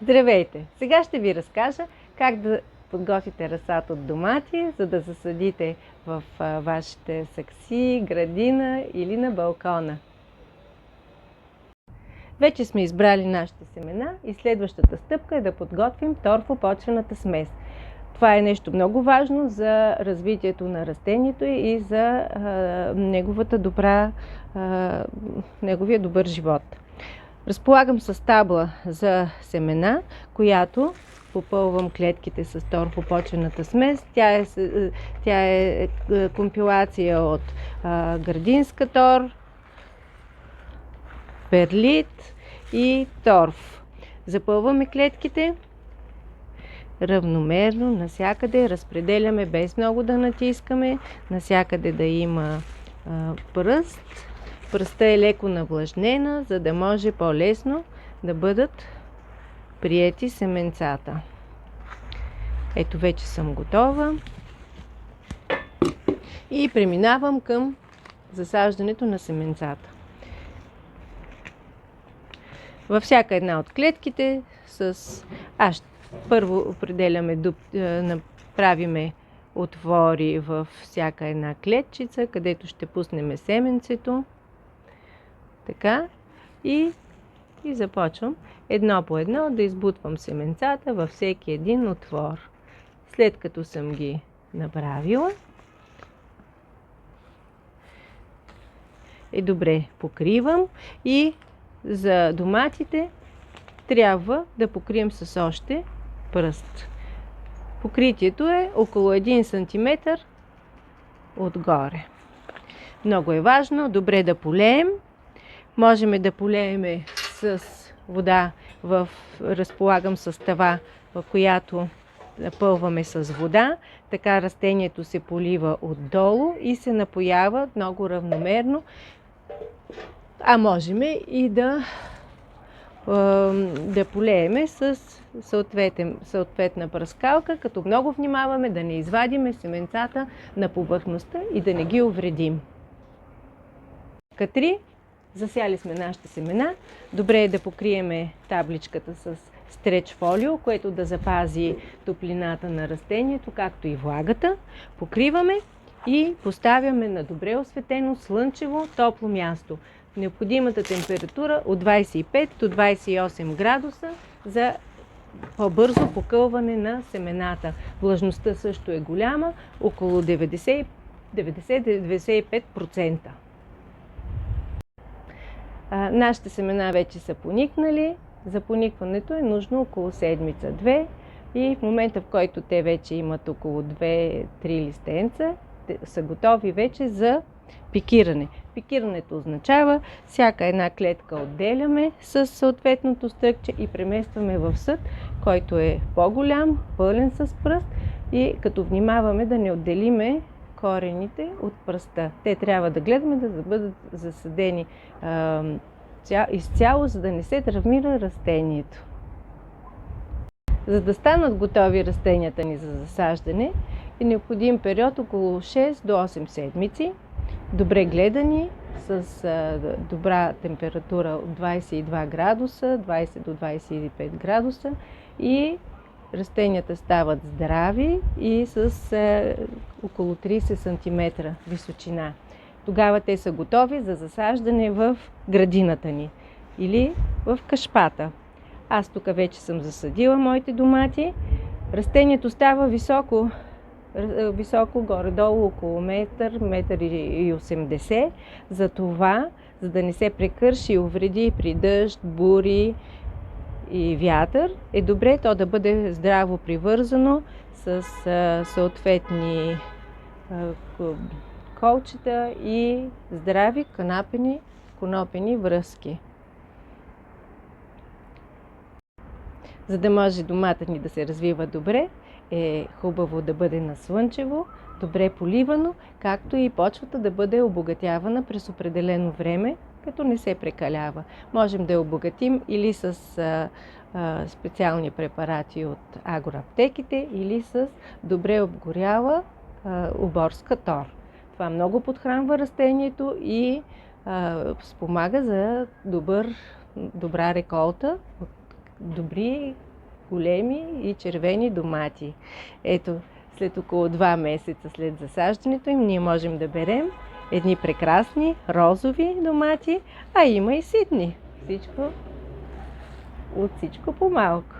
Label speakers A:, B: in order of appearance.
A: Здравейте! Сега ще ви разкажа как да подготвите разсад от домати, за да засадите в вашите сакси, градина или на балкона. Вече сме избрали нашите семена и следващата стъпка е да подготвим торфопочвената смес. Това е нещо много важно за развитието на растението и за неговия добър живот. Разполагам с табла за семена, която попълвам клетките с торфопочвената смес. Тя е компилация от градинска тор, перлит и торф. Запълваме клетките равномерно, насякъде разпределяме без много да натискаме, насякъде да има пръст. Пръстта е леко навлажнена, за да може по-лесно да бъдат приети семенцата. Ето, вече съм готова и преминавам към засаждането на семенцата. Във всяка една от клетките първо направиме отвори във всяка една клетчица, където ще пуснем семенцето. Така и започвам едно по едно да избутвам семенцата във всеки един отвор. След като съм ги направила, добре покривам и за доматите трябва да покрием с още пръст. Покритието е около 1 см отгоре. Много е важно добре да полеем. Можем да полеем с вода. Разполагам с тава, в която напълваме с вода. Така растението се полива отдолу и се напоява много равномерно. А можем и да полееме с съответна пръскалка, като много внимаваме да не извадиме семенцата на повърхността и да не ги увредим. Катри, засяли сме нашите семена. Добре е да покриеме табличката с стреч фолио, което да запази топлината на растението, както и влагата. Покриваме и поставяме на добре осветено, слънчево, топло място. Необходимата температура от 25 до 28 градуса за по-бързо покълване на семената. Влажността също е голяма, около 90-95%. Нашите семена вече са поникнали. За поникването е нужно около седмица-две и в момента, в който те вече имат около 2-3 листенца, са готови вече за пикиране. Пикирането означава всяка една клетка отделяме с съответното стъкче и преместваме в съд, който е по-голям, пълен с пръст, и като внимаваме да не отделиме корените от пръста. Те трябва да гледаме да бъдат засадени изцяло, за да не се травмира растението. За да станат готови растенията ни за засаждане, е необходим период около 6 до 8 седмици, добре гледани, с добра температура от 22 градуса, 20 до 25 градуса, и растенията стават здрави и с около 30 см височина. Тогава те са готови за засаждане в градината ни или в кашпата. Аз тук вече съм засадила моите домати. Растението става високо, горе-долу около метър и 80. Затова, за да не се прекърши и увреди при дъжд, бури и вятър, е добре то да бъде здраво привързано с съответни колчета и здрави конопени връзки. За да може доматът ни да се развива добре, е хубаво да бъде на слънчево, добре поливано, както и почвата да бъде обогатявана през определено време, като не се прекалява. Можем да я обогатим или с специални препарати от агроаптеките, или с добре обгоряла оборска тор. Това много подхранва растението и спомага за добра реколта от добри големи и червени домати. Ето, след около 2 месеца след засаждането им, ние можем да берем едни прекрасни розови домати, а има и ситни. Всичко от всичко по-малко.